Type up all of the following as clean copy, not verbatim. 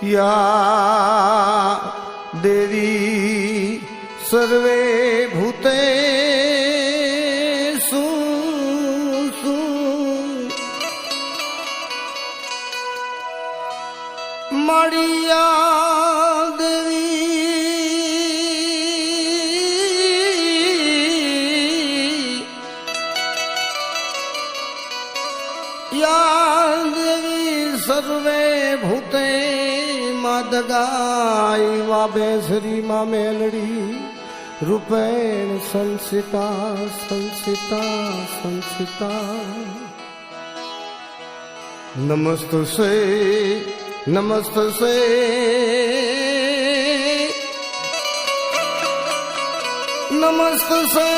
या देवी सर्वे भूतेषु मारिया देवी या देवी सर्वे भूते दगाई वा बेसरी मा मेलड़ी रूपेण संसिता संसिता संसिता नमस्तुसे नमस्तुसे नमस्तुसे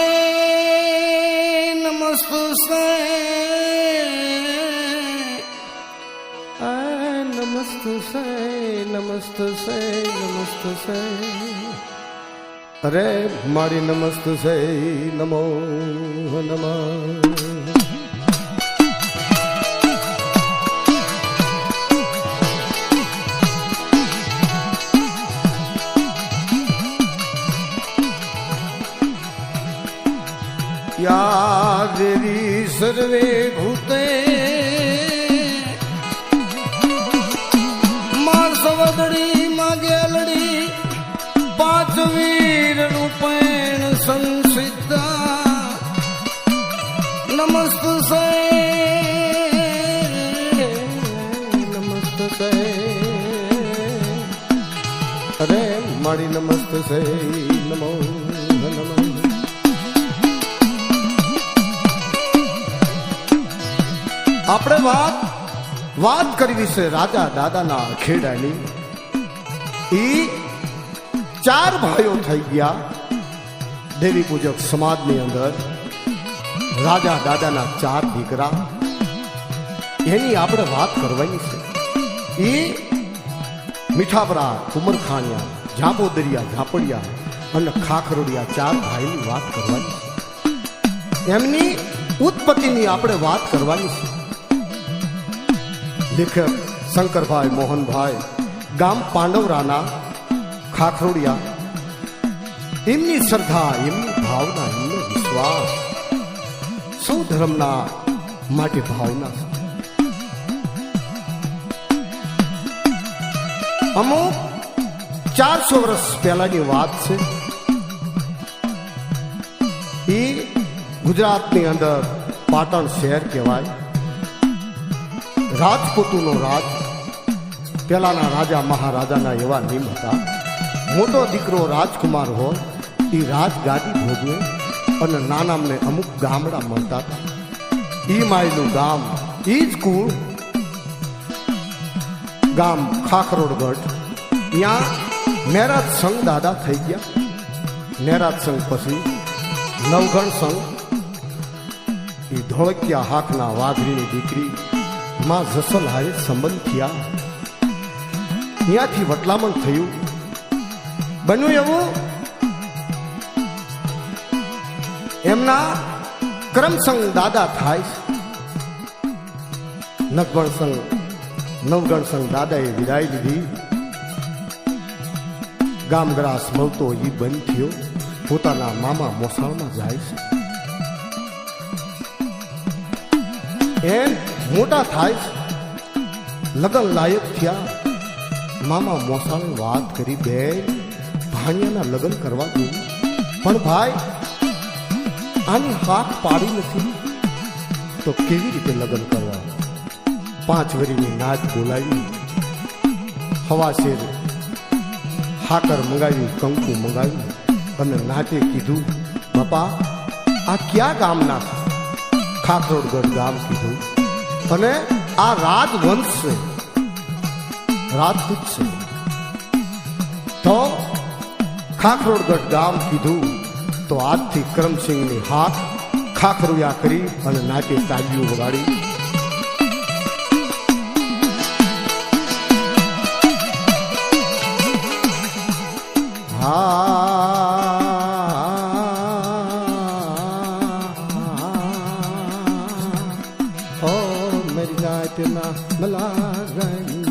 नमस्तुसे नमस्तुसे नमस्तुसे नमस्तुसे अरे मारी नमस्तुसे नमो नमः या देवी सर्वे भूते सवदड़ी मागेलड़ी पांच वीर रूपेण संसिता नमस्तुसे नमस्तुसे अरे मारी नमस्तुसे नमो नमः આપણે વાત કરવી છે રાજા દાદાના ખેડાની ઈ ચાર ભાઈઓ થઈ ગયા દેવી પૂજક સમાજની અંદર રાજા દાદાના ચાર દીકરા એની આપણે વાત કરવાની છે ઈ મીઠાપરા કુમરખાણિયા ઝાંપોદરિયા ઝાપડિયા અને ખાખરોડિયા ચાર ભાઈની વાત કરવાની છે એમની ઉત્પત્તિની આપણે વાત કરવાની છે લેખક શંકરભાઈ મોહનભાઈ ગામ પાંડવરાના ખાખરોડિયા એમની શ્રદ્ધા એમની ભાવના એમનો વિશ્વાસ સૌ ધર્મના માટે ભાવના છે અમુક 400 વર્ષ પહેલાની વાત છે એ ગુજરાતની અંદર પાટણ શહેર કહેવાય રાજપૂતોનો રાજ પેલાના રાજા મહારાજાના એવા નિયમ હતા મોટો દીકરો રાજકુમાર હોય એ રાજગાદી ભોગવે અને નાનામને અમુક ગામડા મળતા હતા ઈ માયનું ગામ ઈ જ કુળ ગામ ખાખરોડગઢ ત્યાં મેરાજ સંઘ દાદા થઈ ગયા મેરાજ સંઘ પછી નવગણ સંઘ એ ધોળકિયા હાકના વાઘરીની દીકરી માં જસલ હારે સંબંધ થયા ત્યાંથી વટલામણ થયું બન્યું એવું એમના કરમસંગ દાદા થાય નવગણ સંઘ દાદાએ વિદાય લીધી ગામગ્રાસ મળતો એ બંધ થયો, પોતાના મામા મોસાળમાં જાય છે. એમ મોટા થાય છે, લગન લાયક થયા. મામા મોસાળે વાત કરી, બે ભાણિયાના લગ્ન કરવા દઉં, પણ ભાઈ આની હાથ પાડી નથી તો કેવી રીતે લગ્ન કરવા? 5 વર્ષની નાચ બોલાવી, હવાશેર હાકર મંગાવી, કંકુ મંગાવી અને નાચે કીધું, બાપા આ ક્યાં ગામના છે? ખાખરોડગઢ ગામ કીધું, અને આ રાજવંશ છે, રાજપૂત છે. તો ખાખરોડગઢ ગામ કીધું તો આજથી કરમસિંહની હાથ ખાખરુયા કરી અને નાચે તાલીઓ વગાડી. મેરી નાચના મલાગંડી,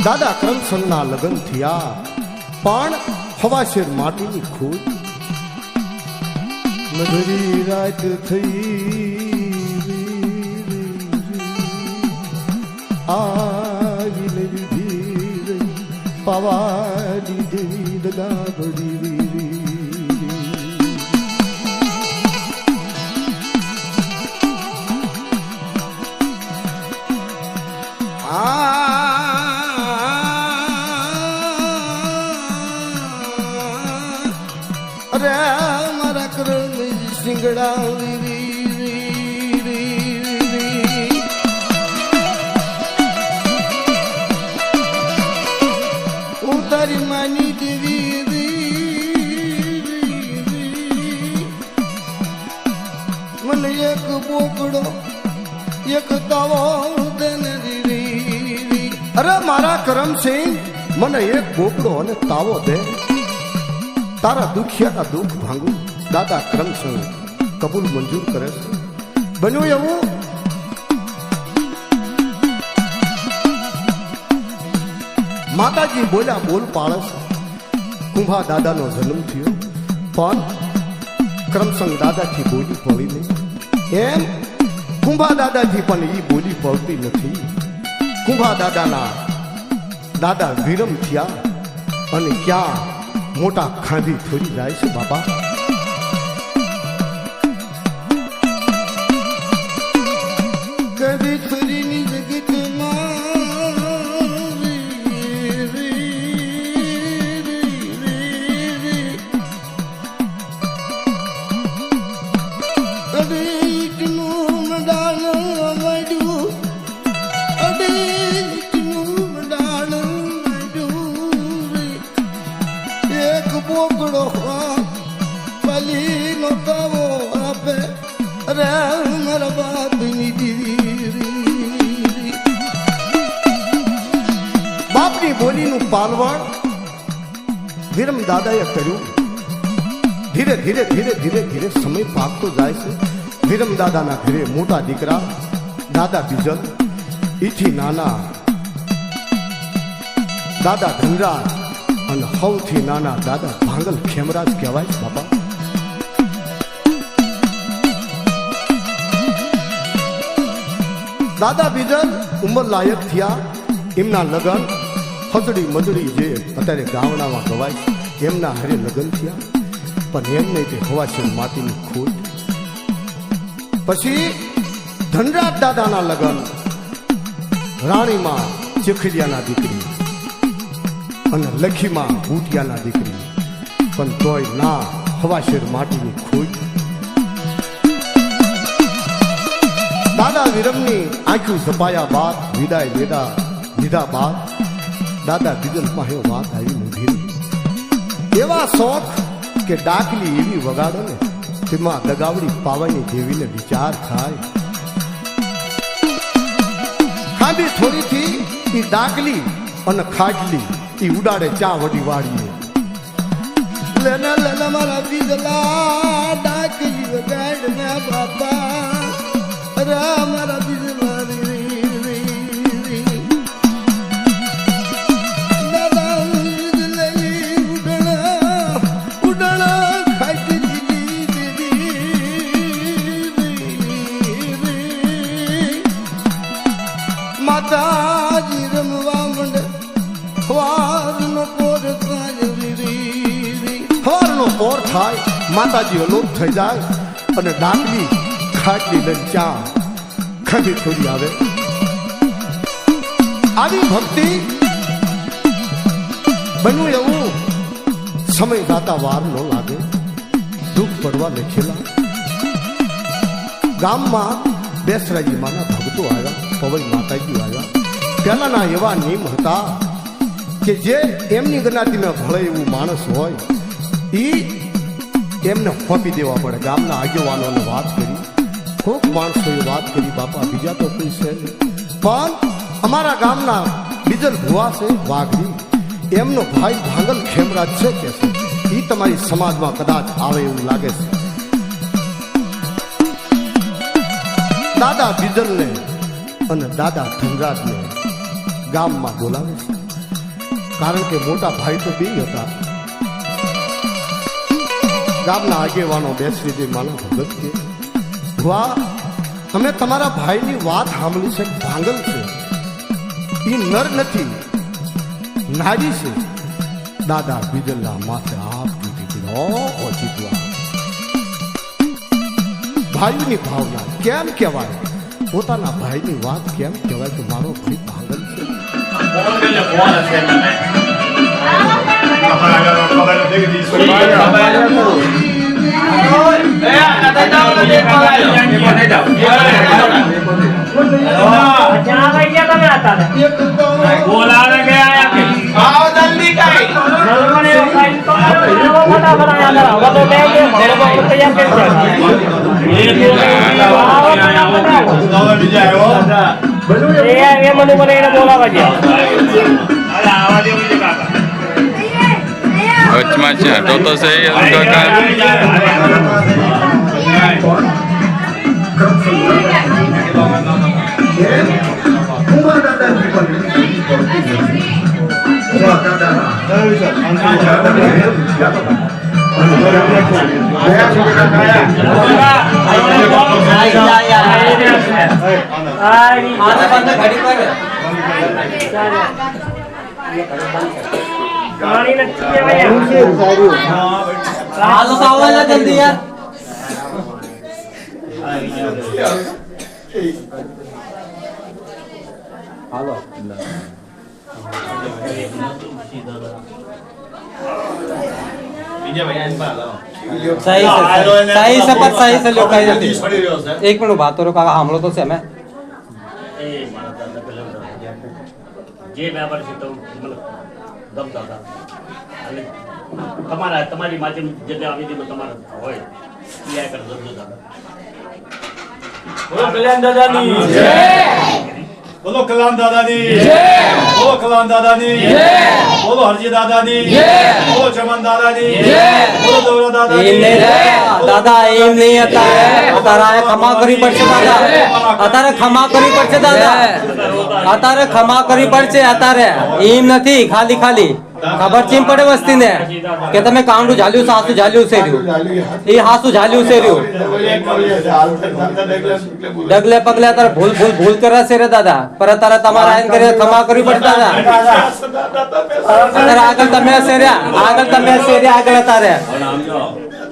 દાદા કરમસંગના લગ્ન થયા, પણ હવાશેર માટીની ખોજ. મધુરી રાત થઈ, આવીને વિધિ પાવાડી દેવી દગા બડી. અરે મારા કરણ સિંગડા ઉતારી માની દેવી, મને એક બોકડો એક તાવો દેને દેવી. અરે મારા કરમસિંહ, મને એક બોકડો અને તાવો દે, તારા દુખિયાના દુઃખ ભાંગું. દાદા કરમસિંહ કબૂલ મંજૂર કરે છે. બન્યું એવું માતાજી બોલ્યા બોલ પાડે છે. કુંભા દાદાનો જન્મ થયો, પણ કરમસંગ દાદાથી બોલી પડી નહીં. એમ કુંભા દાદાથી પણ એ બોલી પડતી નથી. કુંભા દાદાના દાદા વિરમ થયા, અને ક્યાં મોટા ખાંધી થોડી જાય છે. બાપા કદી થોડીની બોકડો બલી નો તાવો આપે. અરે મારા બાપની દીવી, બાપની બોલીનું પાલવણ વિરમ દાદાએ કર્યું. ધીરે ધીરે ધીરે ધીરે ધીરે સમય પાકતો જાય છે. વિરમ દાદાના ઘરે મોટા દીકરા દાદા બીજલ, ઈથી નાના દાદા ધનરાજ, અને સૌથી નાના દાદા ભાંગલ ખેમરાજ કહેવાય. બાપા દાદા બીજલ ઉંમર લાયક થયા. એમના લગ્ન હજડી મજડી જે અત્યારે ગામડામાં ગવાય એમના હારે લગ્ન થયા, પણ એમને તે હવાશેર માટીની ખોટ. પછી ધનરાજ દાદાના લગ્ન રાણીમાં ચીખલિયાના દીકરી અને લખીમાં બુટિયાના દીકરી, પણ તોય ના હવાશેર માટીની ખોટ. દાદા વિરમની આંખું ઝપાયા બાદ, વિદાય લીધા બાદ દાદા બીજલ પાસે વાત આવી મૂકી. એવા શોખ કે ડાકલી એવી વગાડો ને તેમાં દગાવડી પાવાની દેવીને વિચાર થાય. ખાંડી થોડીથી ઈ ડાકલી અને ખાટલી ઈ ઉડાડે ચા વડી વાળીએ. લેના લેના મારા બીજલા ડાકલી વગાડ ને બાપા રા મારા બીજલા માતાજી રમવા મંડે વારનો પોર વારનો પોર થાય માતાજી અલોપ થઈ જાય અને ડાકલી ખાટલી લઈને ચા ખંડી છોડી આવે. આવી ભક્તિ બન્યું એવું સમય જાતા વાર ન લાગે. દુઃખ પડવા લખેલા ગામમાં બેસરાજી માના ભક્તો આવ્યા, પવઈ માતાજી આવ્યા. પહેલાના એવા નિયમ હતા કે જે એમની જ્ઞાતિમાં ભળે એવું માણસ હોય ઈ એમને ફોપી દેવા પડે. ગામના આગેવાનોને વાત કરી, ખૂબ માણસોએ વાત કરી, બાપા બીજા તો કોઈ છે નહીં, પણ અમારા ગામના બીજલ ભુવા છે વાઘરી, એમનો ભાઈ ભાંગલ ખેમરાજ છે કે છે, ઈ તમારી સમાજમાં કદાચ આવે એવું લાગે છે. દાદા બીજલને અને દાદા ધનરાજને ગામમાં બોલાવે છે, કારણ કે મોટા ભાઈ તો બે હતા. ગામના આગેવાનો બેસરી દે માના ભગત કે વાહ, અમે તમારા ભાઈની વાત સાંભળી છે, ભાંગલ છે, એ નર નથી નારી છે. દાદા બીજલના માથે આપ દીધી. ભાઈની ભાવના કેમ કહેવાય, પોતાના ભાઈની વાત કેમ કહેવાય કે મારો ભાઈ ભાંગલ છે. વચમાં છે તો તો છે जल्दी यार हेलो सही से पर सही से लो कहीं जल्दी एक मिनट बात तो रुका हम लोग तो से मैं જે વ્યાપાર છે તો ગમતા હતા અને તમારી માધ્યમ જે આવી દીધું તમારા હોય એ આ કર જતો હતા. બોલો કલ્યાણ દાદાની જય, બોલો કલ્યાણ દાદાની જય, બોલો કલ્યાણ દાદાની જય, બોલો હરજી દાદાની જય, બોલો ચમન દાદાની જય, બોલો દોરા દાદાની જય. દાદા એમ નહીં અત્યારે ખમા કરવી પડશે દાદા, અત્યારે ખમા કરવી પડશે દાદા, અત્યારે ખમા કરવી પડશે. અત્યારે એમ નથી ખાલી ખાલી ખબર ચીમ પડે વસ્તી ને કે તમે કાંડું ઝાલ્યું સાસુ ઝાલ્યું છે રહ્યું, એ હાસુ ઝાલ્યું છે રહ્યું, ડગલે પગલે અત્યારે ભૂલ ભૂલ ભૂલ કરે છે રે દાદા. પર અત્યારે તમારે આઈને કરીને ખમા કરવી પડશે દાદા. અત્યારે આગળ તમે છે રે, આગળ તમે છે રે, આગળ અત્યારે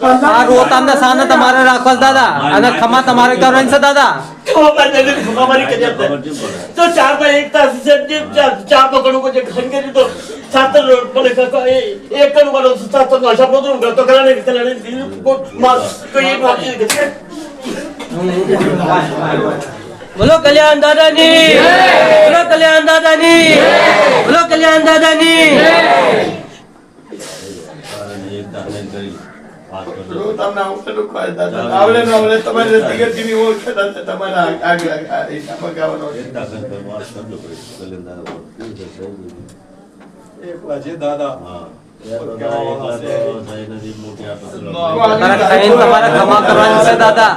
આ રો તમને સાને તમારે રાખો દાદા અને ખમા તમારે કરવાની છે દાદા. तो चार का एक था चार पकड़ों को जो खंगे तो सात बोले एक करो वालों सात तो अच्छा बोल दूंगा तो कराने को मार तो ये बात है. बोलो कल्याण दादानी, बोलो कल्याण दादानी, बोलो कल्याण दादानी. તમને આવું કોઈ દાદા આવડે ન આવડે તમારે જગતની ઓળખ તમારા આગળ હિસાબ ગાવાનો છે દાદા તારા ખાઈને તમારે ખમા કરવાની છે દાદા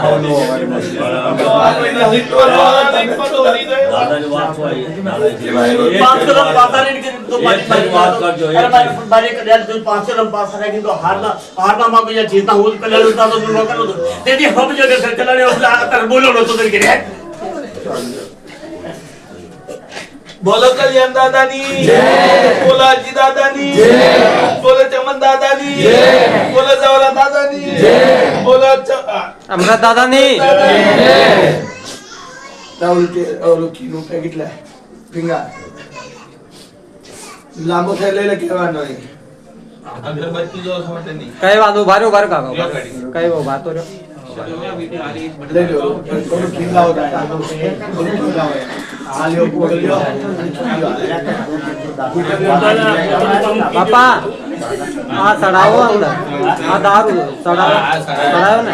બોલો કલ્યાણ દાદાની બોલો અજી દાદાની બોલો ચમન દાદાની બોલો જવરા દાદાની બોલો અમૃત દાદાની રાહુલ કે ઓલો કીનું પેકેટ લે ભીંગા લાંબો થઈ લઈ લે કહેવાનો અગરબત્તી જો સમજે નહીં કઈ વાત ઉભા રહ્યો બાર કાકા કઈ ઉભા તો રહ્યો ले लो कोनो खिला होता है कोनो खिला है आ लियो बोल लियो બાપા આ સડાવો અંદર આ દારૂ સડાવો ને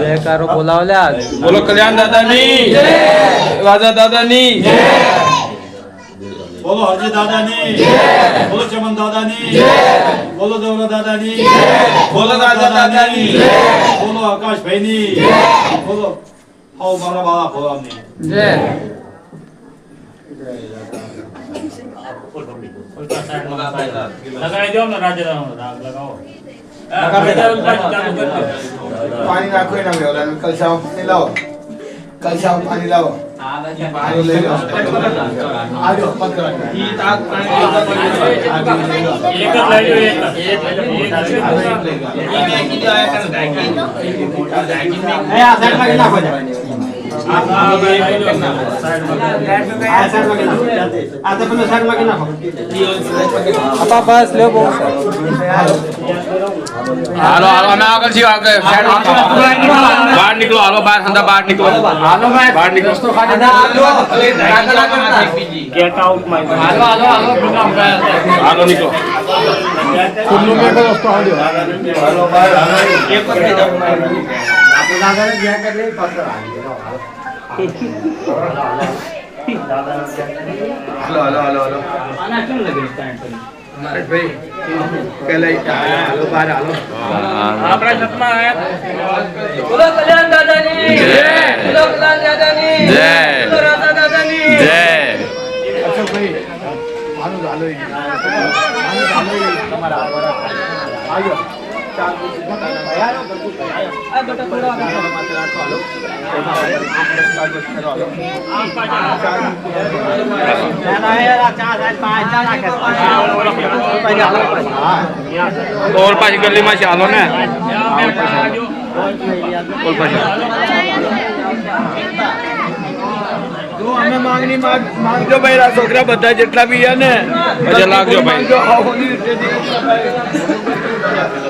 જયકારો બોલાવલ્યા બોલો કલ્યાણ દાદાની રાજા દાદાની બોલો હરજી દાદાની બોલો ચમન દાદાની બોલો દેવરા દાદાની બોલો રાજા દાદાની બોલો આકાશભાઈની બોલો હાઉ મારા બાળા ભોળાની જય લગાવી દો ને રાજા લગાવો पानी नाखो ना में ओला कलसाओ पानी लाओ कलसाओ पानी लाओ पानी ले लो आ जाओ मत करो ये ताक पानी एक ले लो एक की आया कर जाएगी એ આ સાઈડ માં નાખો જા આપા બસ લે બહુ હાલો હાલો અમે આગળ છીએ આગળ બહાર નીકળો હાલો બહાર અંદર બહાર નીકળો હાલો બહાર નીકળો गेट आउट माय હાલો હાલો હાલો હાલો નીકળો ખુલ્લું મેં કોઈ વસ્તુ આવ્યો हालो बाहर हालो एक पर जाओ આપણે દાદાને ગયા કે લઈ પકડ हालो हालो हालो हालो आना क्यों लगे स्टैंड पर नरेश भाई पहले हालो बाहर हालो આપણા છતમાં આયા બોલો કલ્યાણ દાદાની જય બોલો કલ્યાણ દાદાની જય બોલો રાજા દાદાની જય અચ્છા ભાઈ આનું ચાલો આનું ચાલો તમારા આવ્યો ચાલ તૈયાર આ બટા થોડો ઓર પાછી ગલીમાં છે હાલો ને ઓર પાછી અમે માંગણી માંગજો ભાઈ આ છોકરા બધા જેટલા બી છે ને પછી લાગજો ભાઈ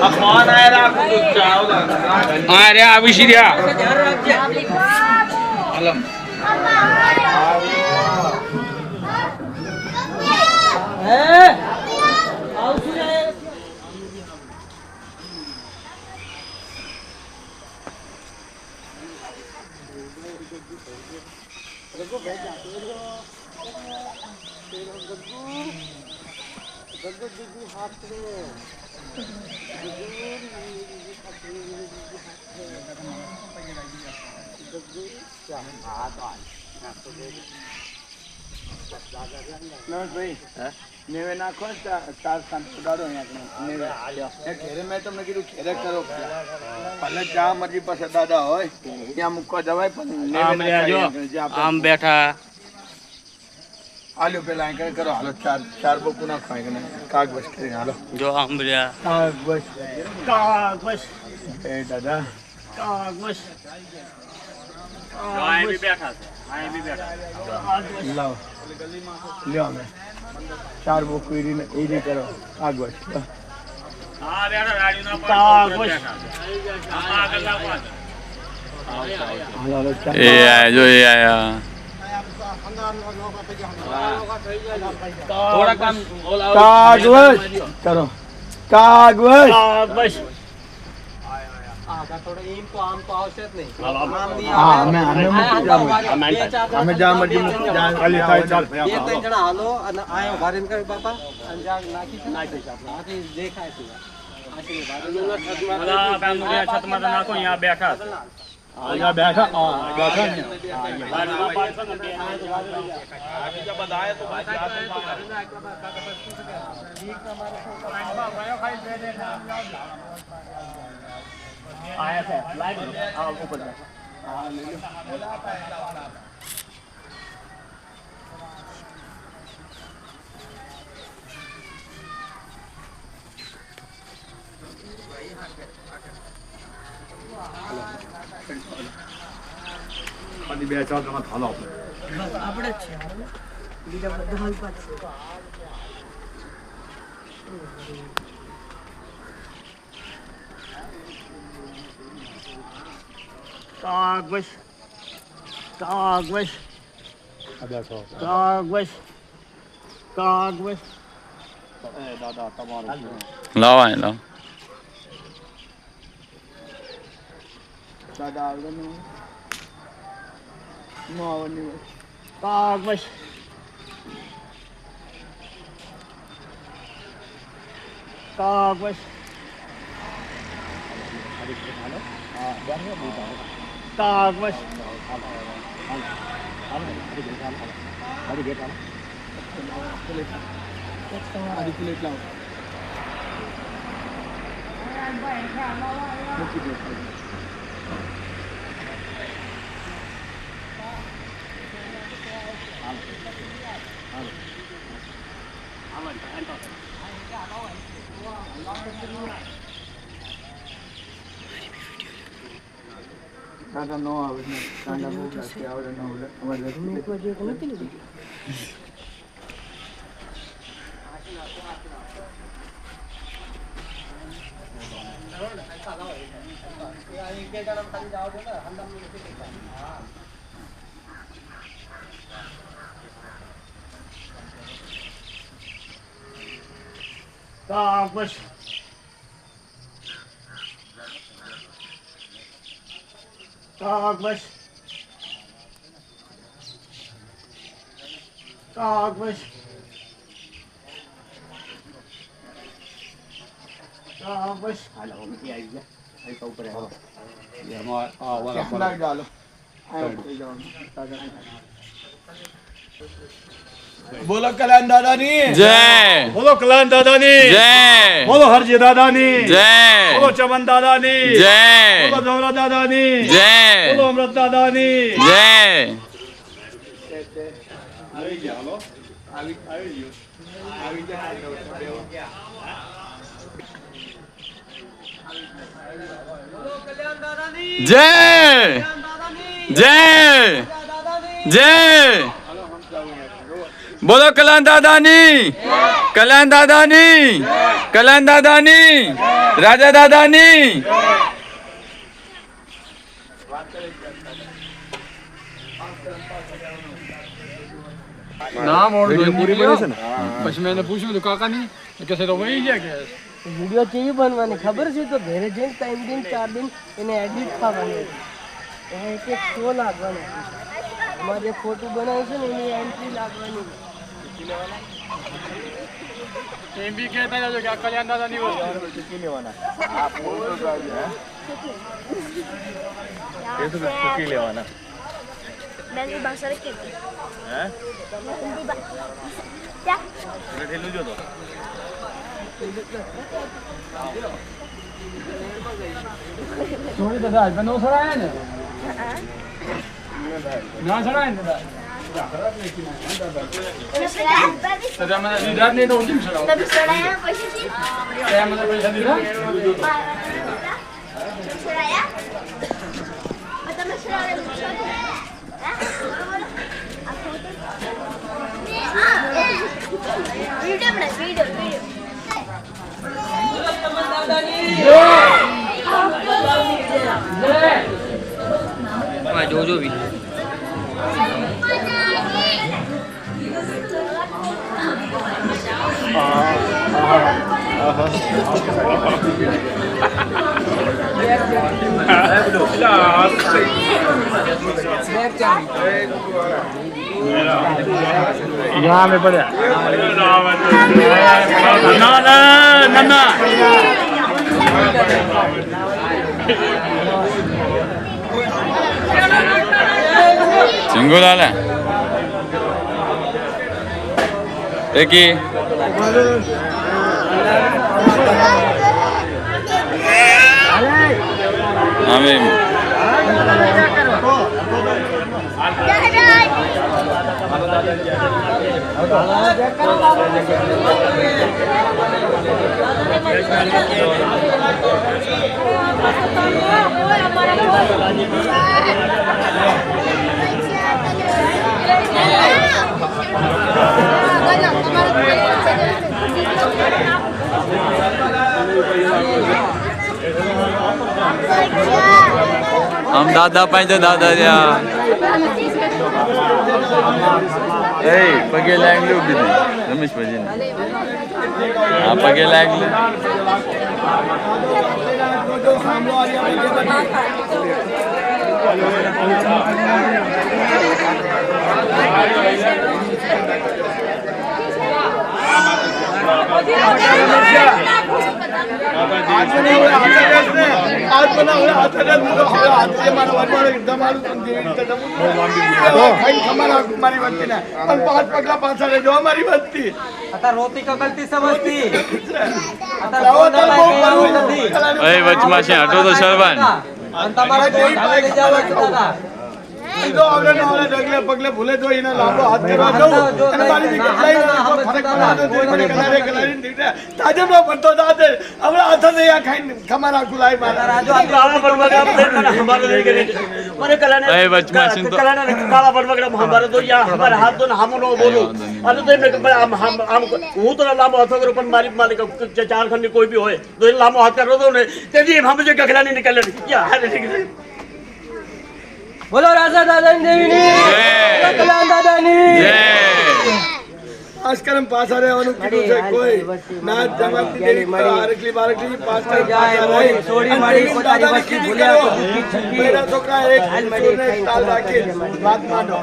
આ ફોન આયા ચાવ હા રે આવી છી રહ્યા નરેશભાઈ નેવે નાખો ને તાર શાંત ઉડાડો અહીંયા ઘેરે મેં તમને કીધું ઘેરે કરો ભલે જ્યાં મરજી પાસે દાદા હોય ત્યાં મૂકવા જવાય પણ આમ બેઠા હાલો પેલા અહીં કરો હાલો ચાર બોકુ નાખો અહીં કાગ બસ કરીને હાલો જો આમ રહ્યા કાગ બસ એ દાદા કાગ બસ અહીં બી બેઠા છે અહીં બી બેઠા લાવો લ્યો અમે ચાર બોકુ એ રીતે કરો કાગ બસ હા બેઠા રાડીના પર આગળ લાવો હાલો ચાર એ આયા જો એ આયા થોડા કામ કાગવસ કરો કાગવસ હા અમે જ્યાં મરજી હાલો અને આ ઉભારીને કરી બાપા અને જ્યાં નાખી દેખાય છે છતમાં તો નાખો અહીંયા બેઠા અહીંયા બેઠા બેઠા ને ખાલી બે ચાર જણા થાલો આપણે જ છે બીજા બધા હલકા છે કાગવસ કાગવસ બેઠો કાગવસ કાગવસ દાદા તમારું લાવાય લાવ દાદા આવડે ને નો આવડની કાગવસ કાગવસ કાગવસ પ્લેટ લાવો મૂકી દો દાદા નો આવે ને દાદા બહુ લાગતી આવડે ન આવડે અમારે કાગવસ કાગવસ કાગવસ કાગવસ હાલો ઉઠી આવી ગયા અહીં તો ઉપર હાલો એમાં આ વાળા પર લાગ ચાલો આ ઉઠી જવાનું બોલો કલ્યાણ દાદાની જય બોલો કલાન દાદાની જય બોલો હરજી દાદાની જય બોલો ચમન દાદાની જય બોલો દૌરા દાદાની જય બોલો અમૃત દાદાની જય આવી ગયા હાલો આવી ગયો આવી ગયા જય જય જય બોલો કલ્યાણ દાદાની કલ્યાણ દાદાની કલ્યાણ દાદાની રાજા દાદાની નામ ઓળખી પૂરી પડે છે ને પછી મેં એને પૂછ્યું તો કાકાની કે છે તો વહી ગયા કે વિડીયો કેવી બનવાની ખબર છે તો ઘરે જઈને 3 દિન 4 દિન એને એડિટ થવાની એમાં એક એક શો લાગવાનો અમારે જે ફોટો બનાવે છે ને એની એન્ટ્રી લાગવાની એમ બી કહેતા જાજો કે આ કલ્યાણ દાદાની વસ્તુ ચૂકી લેવાના આ ફોટો એ તો ચૂકી લેવાના બેંગી ભાષા રે કેવી હે હિન્દી ક્યાં ઠેલું જો તો થોડી બધા હસબન્ડ નો સરાય ને ના સરાય ને દાદા મને દીધા જ નહીં તો ઊંચી સરાવ તમે સડાયા પછી ત્યાં મને પૈસા દીધા સડાયા તમે સડાયા જોજો બી यहाँ में पड़े ના ના ના ના સિંગોલાલા એકી આમે આમ દાદા પાસે દાદા રહ્યા એ પગે લાગલું બીજું રમેશ ભાઈ આ પગે લાગલું રોતી કો ગલતી સમજતી વચમાં છે હટો તો સરવાન તમારા લઈ જાવ પગલે ભૂલે તો એને લાંબો હાથ કરવા દઉં અને મારી દીકરી લઈ ફરક પડે કલારે કલારી દીકરા તાજમનો પડતો દાદે હવે હાથ દે આ ખાઈને ખમારા ખુલાઈ મારા રાજો કાળા બળવગડા મને હમારે લઈ ગए મને કલાને એ વચમાં છે તો કલાને કાળા બળવગડા હમારે તો યા હમારે હાથ તો હામો નો બોલું અને તો એમને આમ હું તો લાંબો હાથ કરું પણ મારી માલિક ચાર ખંડની કોઈ બી હોય તો એ લાંબો હાથ કરો તો ને તેથી હમ જે કલાની નીકળે યા હારે ઠીક છે બોલો રાજા દાદાની દેવીની કલાન દાદાની પાસ કરમ પાછા રહેવાનું કીધું છે કોઈ ના જમાતી દેવી આરકલી બારકલી પાસ કરી જાય હોય સોડી મારી પોતાની વસ્તી ભૂલ્યા તો દુખી છકી મેરા છોકરા એક છોકરાને તાલ રાખી વાત માંડો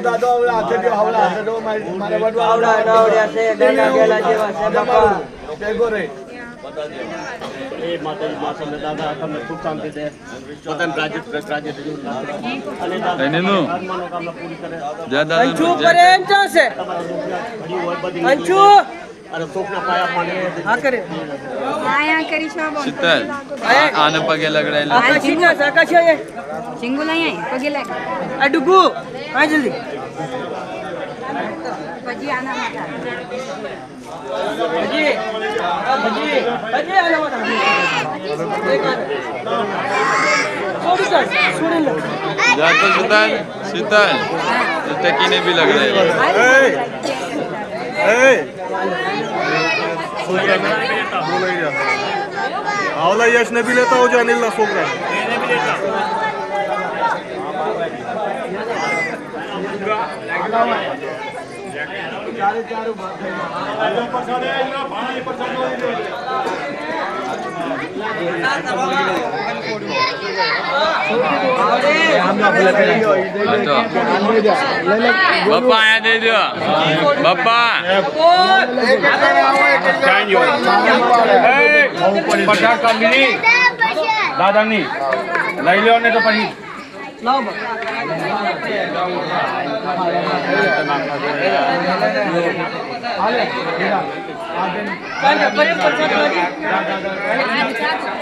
દાદો આવડા હાથે દો આવડા હાથે દો મારે વડવા આવડા નાવડ્યા છે ગંગા ગેલા જેવા છે બાપા ભેગો રે એ માતાજી માસમને દાદા તમને ખૂબ શાંતિ દે પોતાનું રાજ્ય અને દાદા એનું મનોકામના પૂરી કરે દાદા અંચુ પરેન છે ઘડી હોય બધી અંચુ અને સુખના પાયા પાને હા કરે આયા કરીશું બોલ શીતલ આને પગે લગડાયેલા આકાશી ના આકાશી એ સિંગુલ અહીંયા પગે લાગ આ ડુગુ આ જલ્દી પછી આના માતા ભજી ભજી ભજી આલો જાતો શીતલ શીતલ ટકીને भी લગડાયેલા આવલા યશ ને બી લેતા હો જો અનિલ ના છોકરા બાપા આયા દે દો બાપા દાદાની લઈ લો ને તો પછી લાવો બા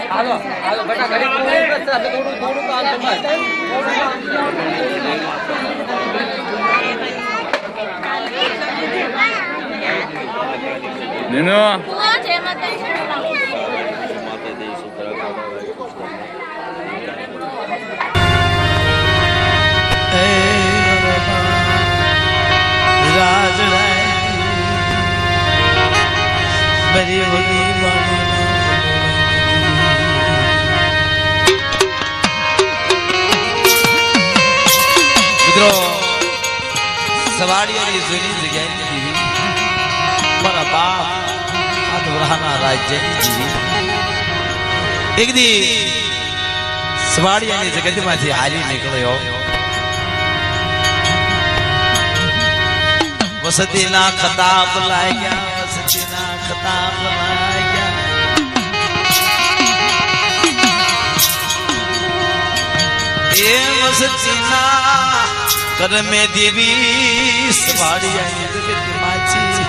હાલો હાલો બેટા ઘરે થોડું થોડું કામ નીનો જય માતાજી મિત્રો સવાડિયાની જૂની જગ્યાએ જીવી મારા બાપ આ ધોરાના રાજ્યની જીવી એક દી સવાડિયાની જગતમાંથી હાલી નીકળ્યો વસતીના ખતાબ લાગ્યા વસતીના ખતાબ લાગ્યા એ વસતીના કરમે દેવી સવાડિયાની જગતમાંથી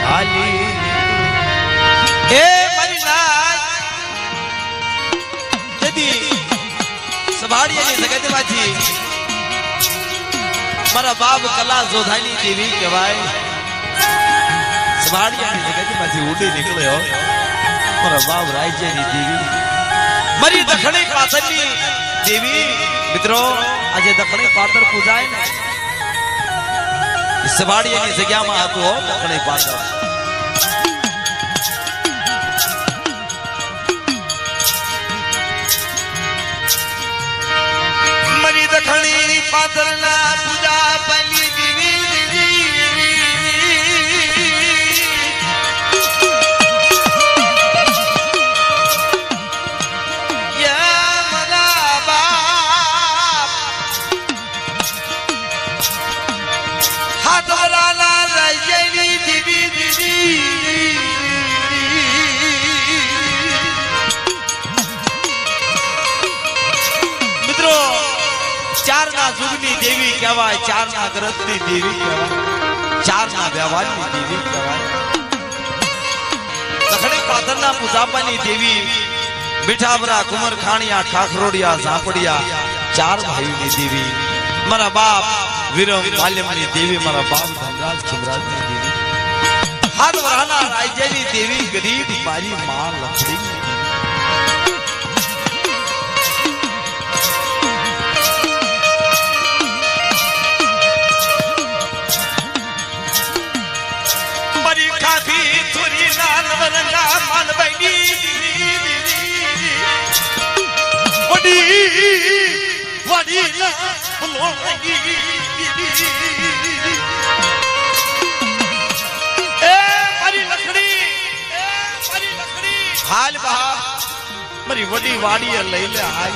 હાલી એ મારી લાજ જદી સવાડિયાની જગતમાંથી મારા બાપ કલા જોધાની દેવી કહેવાય સવાડિયાની જગતમાંથી ઉડી નીકળ્યો મારા બાપ રાજ્યની દેવી મારી દક્ષિણી પાથરની દેવી મિત્રો આજે દક્ષિણી પાત્ર પૂજાય ને સવાડિયાની જગ્યામાં હતું દક્ષિણી પાત્ર મારી દક્ષિણી પાત્રના પૂજા પાલી દેવી ચારના યુગની દેવી કહેવાય ચારના ગ્રહની દેવી કહેવાય ચારના વ્યવહારની દેવી કહેવાય દક્ષિણી પાથરના પૂજાપાની દેવી મીઠાવરા કુમર ખાણિયા ઠાકરોડિયા ઝાપડિયા ચાર ભાઈઓની દેવી મારા બાપ વિરમ માલ્યમની દેવી મારા બાપ ધનરાજ ખિમરાજની દેવી હાથ વરાના રાજ્યની દેવી ગરીબ મારી માં લક્ષ્મી હાલ બહા મારી વડી વાડીએ લઈ લે હાલ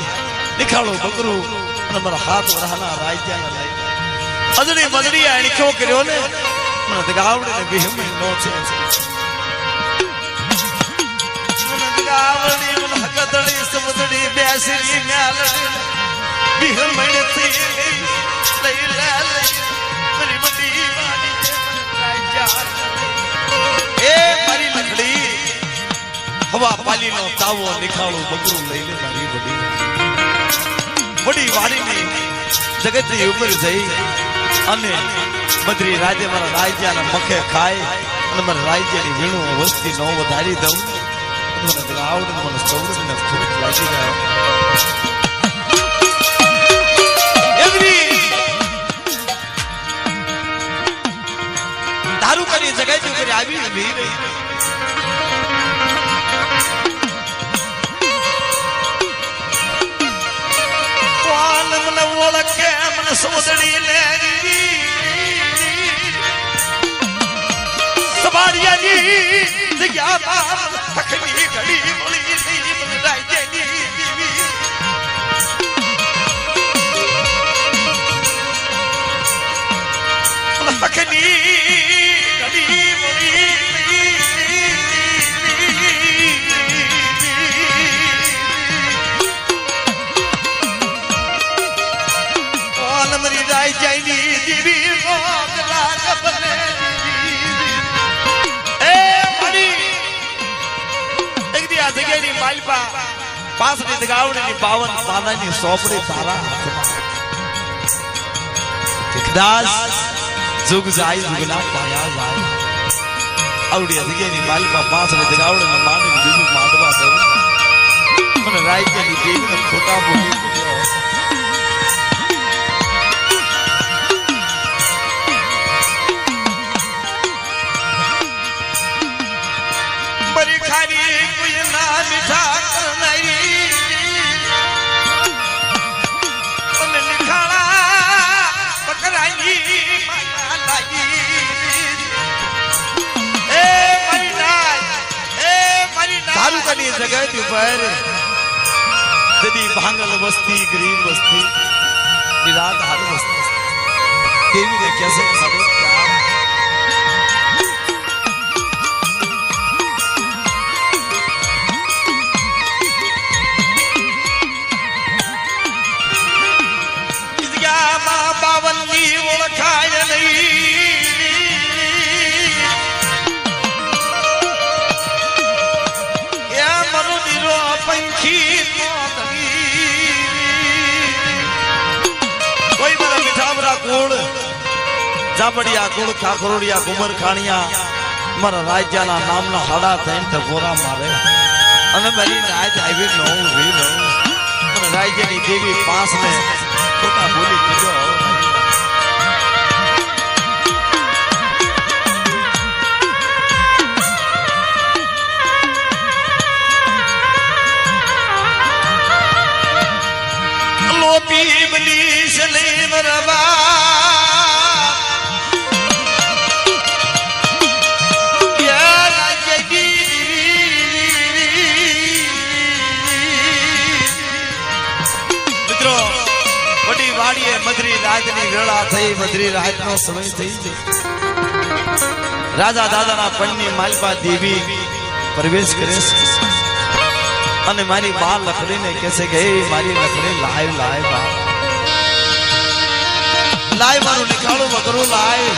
દેખાડો બકરું અને મારા હાથ વરાના રાજ્યને લઈ અજડી બજડી આણખ્યો કર્યો ને મને દગાવડે ને બિહમી નો છે મને દગાવડી મને હકદડી સમદડી બેસી મ્યાલડી બિહમણે થી લઈ લે મારી વડી વાડી રાજ્ય એ મારી લખડી હવા પાલી નો તાવો નિખાળો બકરું લઈ લે મારી વડી વાડીની જગતની ઉપર જઈ અને બદ્રી રાજ્ય મારા રાજ્યના મખે ખાય અને મારા રાજ્યની વીણું વસ્તી નો વધારી દઉં મને આવડે મને સૌરભને ખૂબ લાગી જાય દારૂ કરી જગ્યાએ ઉપર આવી વીર મને ઓળખે મને સોદડી લે સવાડિયાની જગ્યામાં હકની ઘડી મળી નહીં મને રાજ્યની દેવી હકની ઘડી મળી મરી જાય જાયની દીવી મોગલા કબલે એ મારી એક દી આ જગ્યાની માલપા પાસની ગાવડીની 52 પાનાની સોપડી તારા હાથમાં કદાચ जुग जाई जुगला पाया जाए आवड़ी जग्याની માલપા પાસની ગાવડીની માની દીધું માંડવા દે મને રાજ્યની દેવીને ખોટા બોલી બરી ખારી કોઈ ના મીઠા કરનારી અને નિખાળા પકડાઈ માયા લાગી એ મારી તારું કની જગત ઉપર ददी भांगल बस्ती गरीब बस्ती निरात हाल बस्ती देवी ने कैसे खड़े क्या मां बावली ओळखाय नहीं या मनु निरो पंखी कोई मेरा मिठावरा कुल जाबड़िया कुल खाखरोड़िया कुमर खाणिया मारा राज्यना नामना हाड़ा थईन टकोरा मारे અને મારી રાજ આવી નો વી નો મને રાજ્યની દેવી પાસ ને ખોટા બોલી કીધો लोपी बली शले मरवा मधुरी रातनी वेला થઈ મધુરી રાતનો સમય થઈ છે રાજા દાદાના પણની માલપા દેવી પ્રવેશ કરે છે અને મારી બા લખડીને કહે છે કે હે મારી લખડી લાય લાય બા લાય મારું નિકાળું વગરું લાય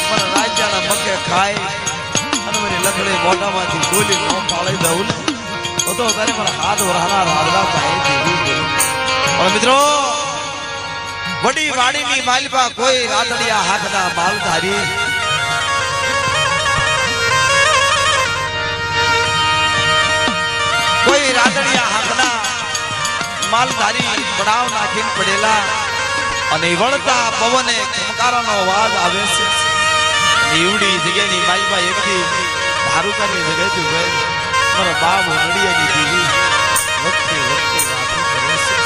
મારા રાજ્યના મકે ખાય અને મારી લખડી મોઢામાંથી ગોલી નો પાળી દઉં તો તારે મારા હાથ વરહાના રાધડા પાઈ દેવી પણ મિત્રો बड़ी वाड़ी नी मालपा कोई रातड़िया हाथना मालधारी कोई रातड़िया हाथना मालधारी पड़ाव नाखीन पड़ेला અને વળતા પવને ખમકારાનો અવાજ આવે છે એવડી જગ્યાની માલપા એકથી ધારુકાની જગ્યાથી હોય મારો બાપ નડિયાની દીવી વખતે વખતે વાતો કરે છે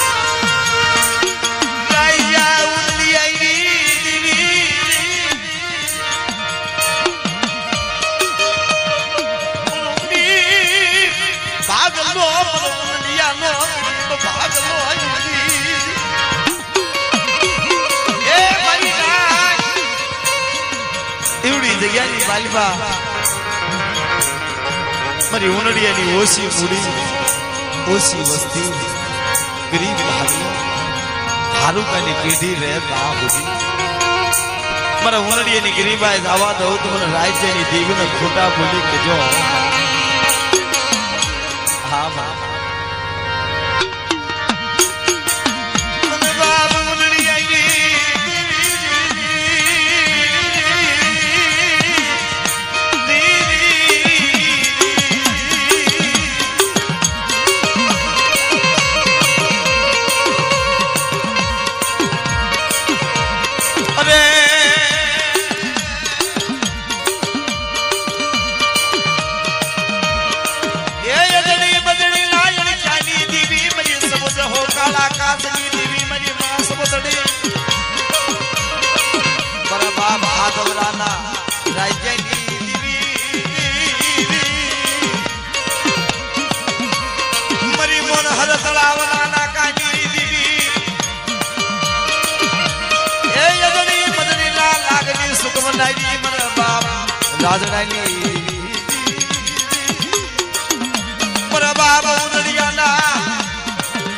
એવડી જગ્યાની માલપા મારી ઉનડિયાની ઓછી મૂડી ઓછી વસ્તી ગરીબ ભાગી હારુકાની પેઢી રહેતા બધી મારા ઉનડિયાની ગરીબાઈ જવા દઉં તો મને રાજ્યની દેવીને ખોટા બોલી કેજો હા હા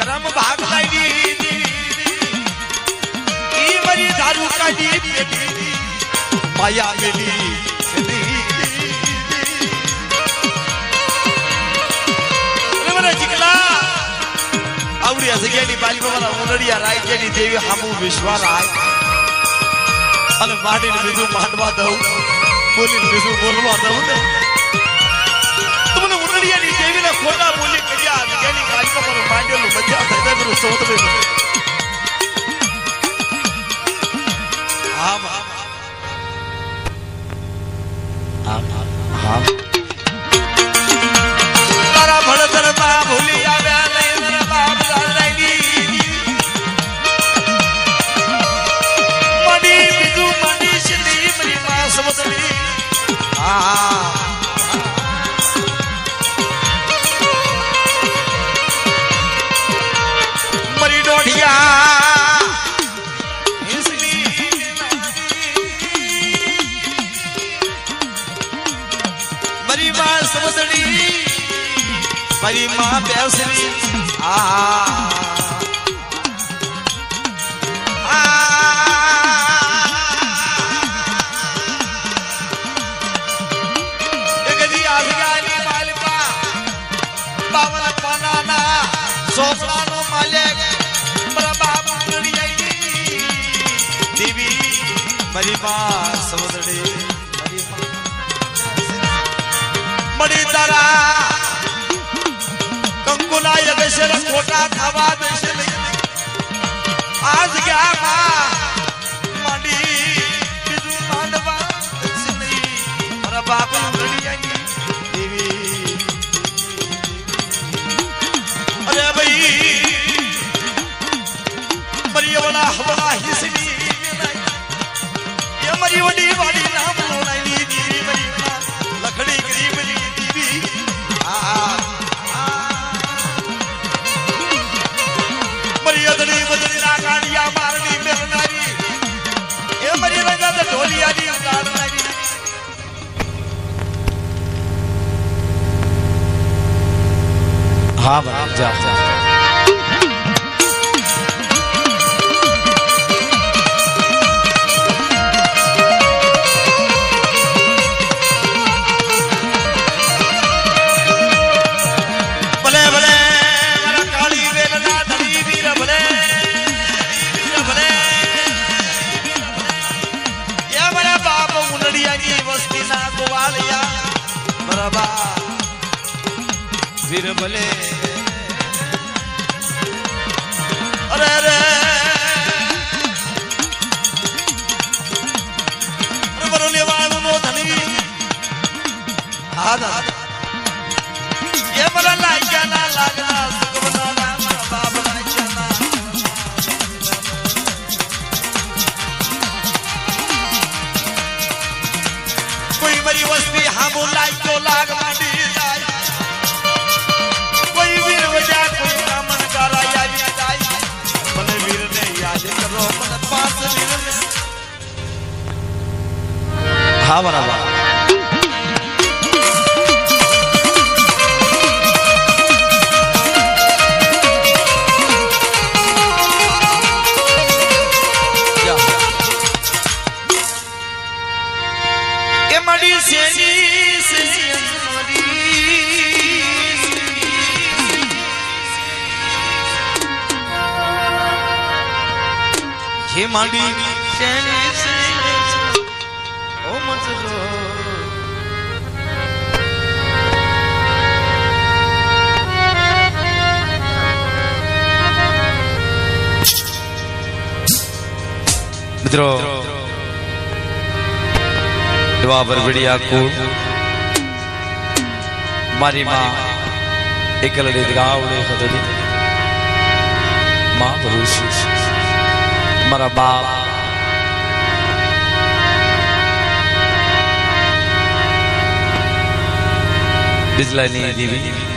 करम भाग लाई દારૂ કાઢી પેટી માયા મેલી આવડી જગ્યાની બાજુમાં ઉનડિયા રાજ્યની દેવી હામુ વિશ્વા રાય અને માટીને બીજું માંડવા દઉં બોલીને બીજું બોલવા દઉં ને તમને ઉનડિયાની દેવીને ખોટા બોલી કર્યા જગ્યાની બાજુમાં માંડેલું બચ્ચા થઈને બધું સોતવે હા હા તારા ભણતરમાં ભૂલી આવ્યા નહીં મારા બાપ રાજાની મડી બીજું મડી સિદ્ધી મારી માં સમતડી મરી ડોઢિયા મારી માં સમતડી મારી માં બેસરી એકદી આજગાની માલપા બાવન પાનાના સોપડાનો માલિક મારા બાપ ઉનડિયાની દેવી મારી માં સમદડી મડી તારા કંકુના યગેશર ખોટા થવા દેશે આજ ગયા માંડી બીજું માંડવા દેશે નહીં મારા બાપ ઉનડિયાની દેવી અરે ભાઈ મરી વડા હવડા હિસની એ મરી વડી વાડી નામ લોણાની દેવી મરી લખડી ગરીબની દેવી મરી અદડી બદડી ના ગાડિયા મારણી મેરનારી એ મરી રંગા તો ઢોલિયાની ગાડનારી હા બરાબર જા વીર ભલે અરે રે બરો લેવાનું નો ધણી હા દાદા એ મને લાગ્યા ના લાગના સુખવના મારા બાપ લાગ્યા ના કોઈ મારી વસ્તી હામો લાગ્યો લાગ માંડી હા બરાબર એ મડી સેની હે માંડી ઓ મતરો મિત્રો દવા બરબડિયા કુળ મારી માં એકલડી ગાવડે ખદડી માં ભરૂચ મારા બાપ બિજલાની દેવી